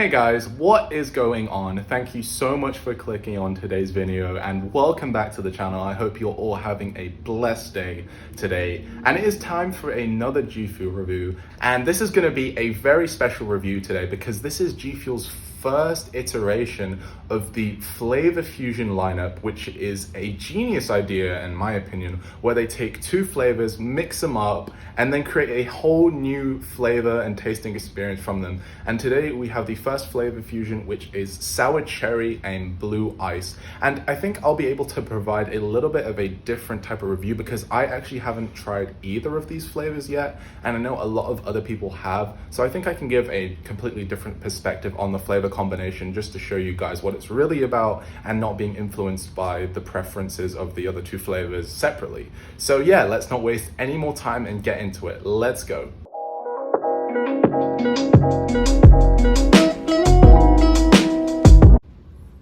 Hey guys, what is going on? Thank you so much for clicking on today's video and welcome back to the channel. I hope you're all having a blessed day today. And it is time for another G Fuel review. And this is going to be a very special review today because this is G Fuel's first iteration of the flavor fusion lineup, which is a genius idea in my opinion, where they take two flavors, mix them up, and then create a whole new flavor and tasting experience from them. And today we have the first flavor fusion, which is sour cherry and blue ice. And I think I'll be able to provide a little bit of a different type of review because I actually haven't tried either of these flavors yet, and I know a lot of other people have. So I think I can give a completely different perspective on the flavor combination just to show you guys what it's really about and not being influenced by the preferences of the other two flavors separately. So yeah, let's not waste any more time and get into it. Let's go.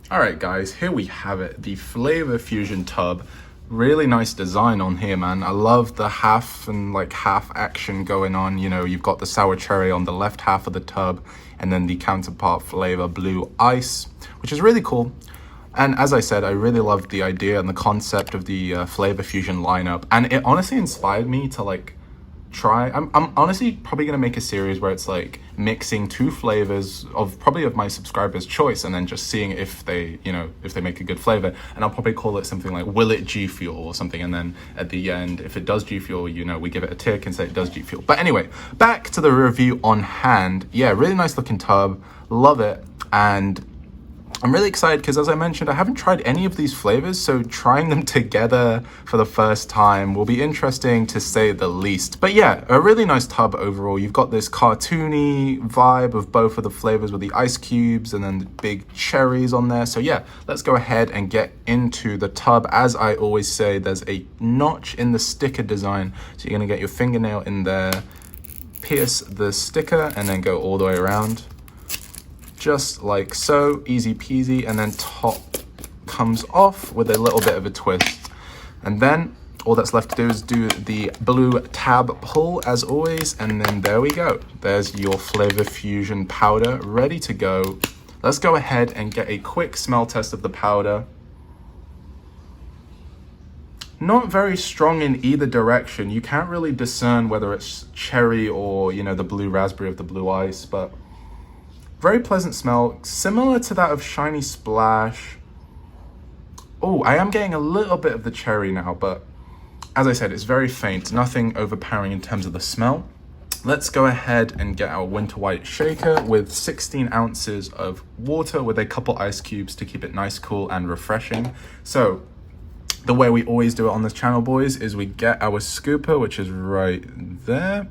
All right guys, here we have it, the flavor fusion tub. Really nice design on here, man. I love the half and half action going on. You know, you've got the sour cherry on the left half of the tub and then the counterpart flavor blue ice, which is really cool. And as I said, I really loved the idea and the concept of the flavor fusion lineup. And it honestly inspired me to try. I'm honestly probably gonna make a series where it's mixing two flavors of my subscribers' choice and then just seeing if they make a good flavor. And I'll probably call it something like Will It G Fuel or something, and then at the end, if it does G Fuel, we give it a tick and say it does G Fuel. But anyway, back to the review on hand. Yeah, really nice looking tub, love it. And I'm really excited because, as I mentioned, I haven't tried any of these flavors, so trying them together for the first time will be interesting to say the least. But yeah, a really nice tub overall. You've got this cartoony vibe of both of the flavors with the ice cubes and then the big cherries on there. So yeah, let's go ahead and get into the tub. As I always say, there's a notch in the sticker design, so you're gonna get your fingernail in there, pierce the sticker, and then go all the way around. Just like so, easy peasy, and then top comes off with a little bit of a twist. And then all that's left to do is do the blue tab pull as always, and then there we go. There's your flavor fusion powder ready to go. Let's go ahead and get a quick smell test of the powder. Not very strong in either direction. You can't really discern whether it's cherry or, the blue raspberry of the blue ice, but very pleasant smell, similar to that of Shiny Splash. Oh, I am getting a little bit of the cherry now, but as I said, it's very faint, nothing overpowering in terms of the smell. Let's go ahead and get our Winter White shaker with 16 ounces of water with a couple ice cubes to keep it nice, cool, and refreshing. So the way we always do it on this channel, boys, is we get our scooper, which is right there.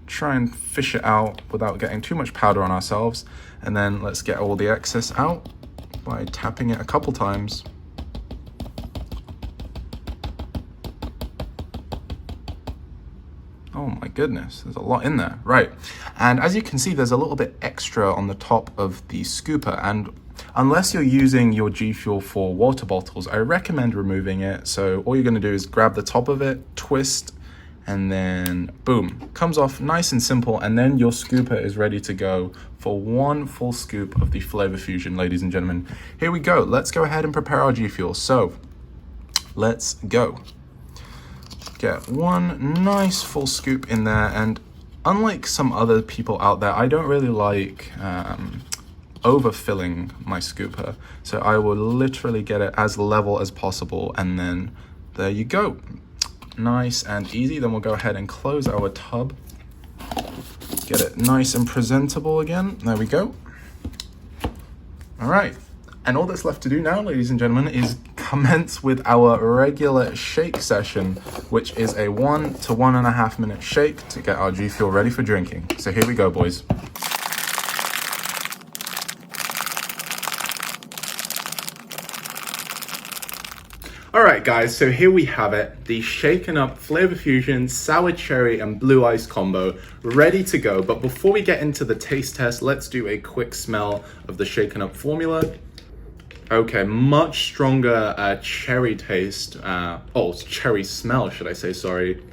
Try and fish it out without getting too much powder on ourselves, and then let's get all the excess out by tapping it a couple times. Oh my goodness, there's a lot in there. Right, and as you can see, there's a little bit extra on the top of the scooper, and unless you're using your G Fuel for water bottles, I recommend removing it. So all you're going to do is grab the top of it, twist, and then boom, comes off nice and simple, and then your scooper is ready to go for one full scoop of the flavor fusion, ladies and gentlemen. Here we go. Let's go ahead and prepare our G Fuel. So let's go. Get one nice full scoop in there, and unlike some other people out there, I don't really like overfilling my scooper. So I will literally get it as level as possible, and then there you go. Nice and easy. Then we'll go ahead and close our tub. Get it nice and presentable again. There we go. All right. And all that's left to do now, ladies and gentlemen, is commence with our regular shake session, which is a 1 to 1.5 minute shake to get our G Fuel ready for drinking. So here we go, boys. Alright guys, so here we have it, the shaken up flavor fusion sour cherry and blue ice combo ready to go. But before we get into the taste test, let's do a quick smell of the shaken up formula. Okay, much stronger cherry taste, cherry smell should I say, sorry.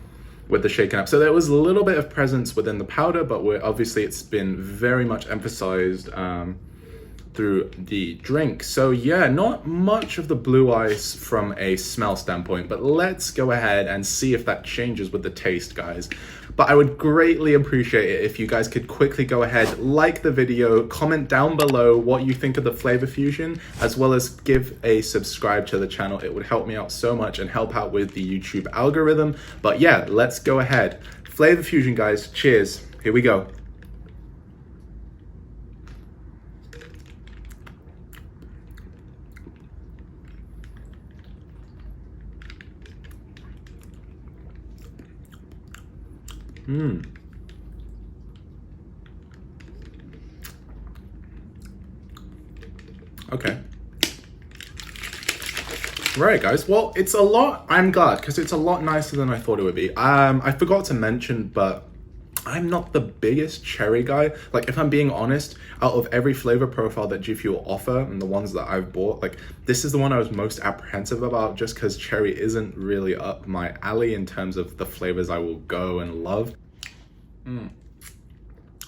with the shaken up. So there was a little bit of presence within the powder, but obviously it's been very much emphasized through the drink. So yeah, not much of the blue ice from a smell standpoint, but let's go ahead and see if that changes with the taste, guys. But I would greatly appreciate it if you guys could quickly go ahead, like the video, comment down below what you think of the flavor fusion, as well as give a subscribe to the channel. It would help me out so much and help out with the YouTube algorithm. But yeah, let's go ahead. Flavor fusion, guys. Cheers. Here we go. Okay. Right, guys. Well, it's a lot. I'm glad because it's a lot nicer than I thought it would be. I forgot to mention, but I'm not the biggest cherry guy. Like, if I'm being honest, out of every flavor profile that Gfuel offer and the ones that I've bought, like, this is the one I was most apprehensive about just because cherry isn't really up my alley in terms of the flavors I will go and love.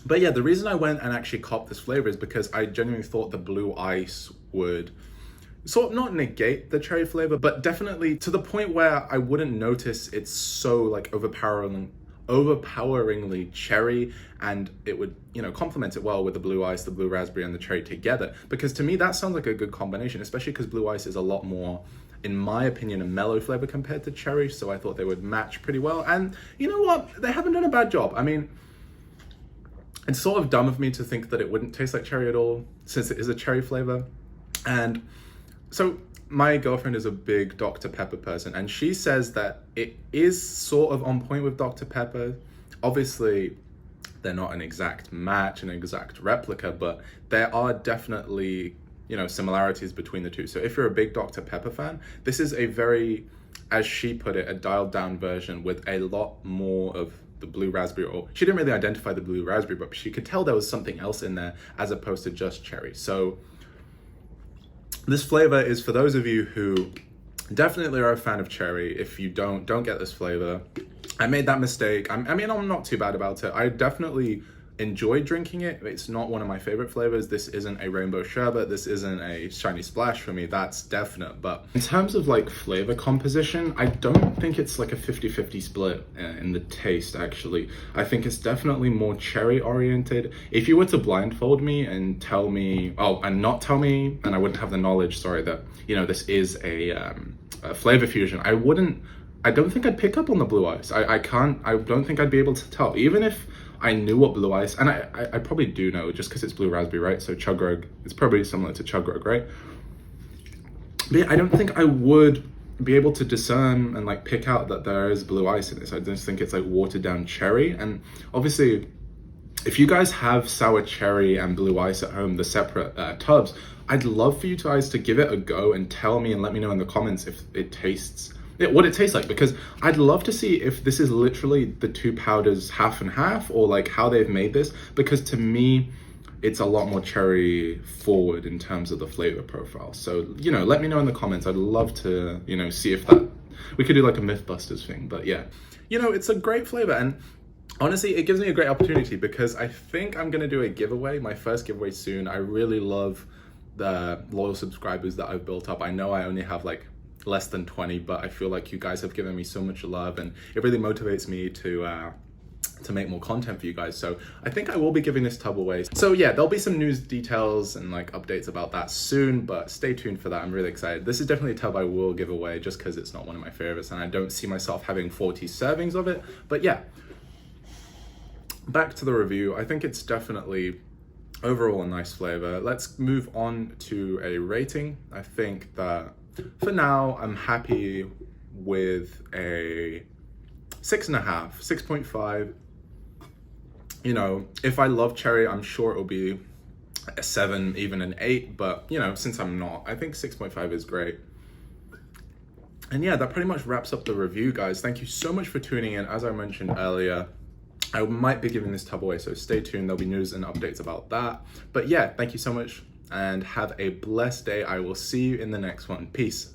But yeah, the reason I went and actually copped this flavor is because I genuinely thought the blue ice would sort of not negate the cherry flavor, but definitely to the point where I wouldn't notice it's so like overpoweringly cherry, and it would, you know, complement it well with the blue ice, the blue raspberry, and the cherry together. Because to me, that sounds like a good combination, especially because blue ice is a lot more, in my opinion, a mellow flavor compared to cherry. So I thought they would match pretty well. And you know what? They haven't done a bad job. I mean, it's sort of dumb of me to think that it wouldn't taste like cherry at all, since it is a cherry flavor. And so my girlfriend is a big Dr. Pepper person, and she says that it is sort of on point with Dr. Pepper. Obviously, they're not an exact match, an exact replica, but there are definitely, you know, similarities between the two. So if you're a big Dr. Pepper fan, this is a very, as she put it, a dialed down version with a lot more of the blue raspberry. Or she didn't really identify the blue raspberry, but she could tell there was something else in there as opposed to just cherry. So this flavor is for those of you who definitely are a fan of cherry. If you don't get this flavor. I made that mistake. I mean, I'm not too bad about it. I definitely enjoy drinking it. It's not one of my favorite flavors. This isn't a rainbow sherbet. This isn't a shiny splash for me. That's definite. But in terms of like flavor composition, I don't think it's like a 50-50 split in the taste, actually. I think it's definitely more cherry oriented. If you were to blindfold me and tell me, and not tell me, and I wouldn't have the knowledge, sorry, that, you know, this is a flavor fusion, I don't think I'd pick up on the blue ice. I don't think I'd be able to tell. Even if I knew what blue ice, and I probably do know just because it's blue raspberry, right? So chug grog, it's probably similar to chug grog, right? But yeah, I don't think I would be able to discern and like pick out that there is blue ice in this. I just think it's like watered down cherry. And obviously, if you guys have sour cherry and blue ice at home, the separate tubs, I'd love for you guys to give it a go and tell me and let me know in the comments if it tastes, what it tastes like, because I'd love to see if this is literally the two powders half and half, or like how they've made this, because to me it's a lot more cherry forward in terms of the flavor profile. So, you know, let me know in the comments. I'd love to, you know, see if that we could do like a Mythbusters thing. But yeah, you know, it's a great flavor, and honestly, it gives me a great opportunity because I think I'm gonna do a giveaway, my first giveaway soon. I really love the loyal subscribers that I've built up. I know I only have like less than 20, but I feel like you guys have given me so much love, and it really motivates me to make more content for you guys. So I think I will be giving this tub away. So yeah, there'll be some news details and like updates about that soon, but stay tuned for that. I'm really excited. This is definitely a tub I will give away just because it's not one of my favorites, and I don't see myself having 40 servings of it. But yeah, back to the review. I think it's definitely overall a nice flavor. Let's move on to a rating. I think that for now, I'm happy with a 6.5, 6.5. You know, if I love cherry, I'm sure it'll be a 7, even an 8. But, you know, since I'm not, I think 6.5 is great. And yeah, that pretty much wraps up the review, guys. Thank you so much for tuning in. As I mentioned earlier, I might be giving this tub away, so stay tuned. There'll be news and updates about that. But yeah, thank you so much, and have a blessed day. I will see you in the next one. Peace.